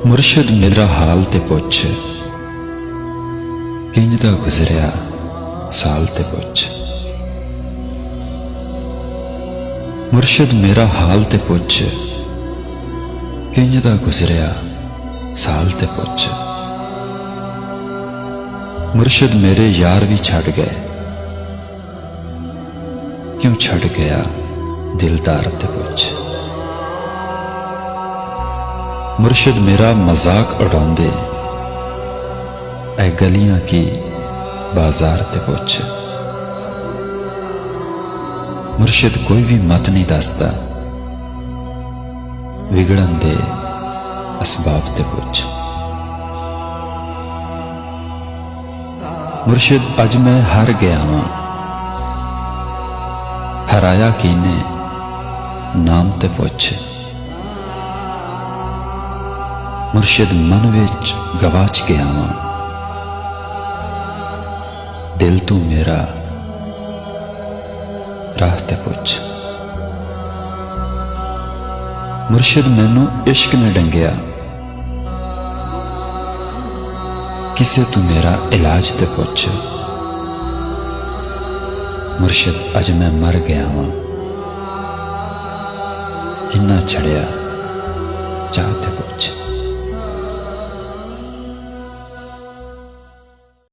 मुर्शिद मेरा हाल ते पुछ, किंज दा गुजरिया साल ते पुछ। मुर्शिद मेरा हाल ते पुछ, किंज दा गुजरिया साल ते पुछ। मुर्शिद मेरे यार भी छड़ गए, क्यों छड़ गया दिलदार ते पुछ। मुर्शिद मेरा मजाक उड़ांदे, ऐ गलियां की बाजार ते पुछ। मुर्शिद कोई भी मत नहीं दसदा, विगड़न दे असबाब ते पुछ। मुर्शिद अज मैं हार गया वां, हराया कीने नाम ते पुछ। मुर्शिद मन विच गवाच गया वां, दिल तू मेरा राह ते पुछ। मुर्शिद मैनू इश्क ने डंगिया, किसे तू मेरा इलाज ते पुछ। मुर्शिद अज मैं मर गया वां, किन्ना चढ़िया चाह ते पुछ।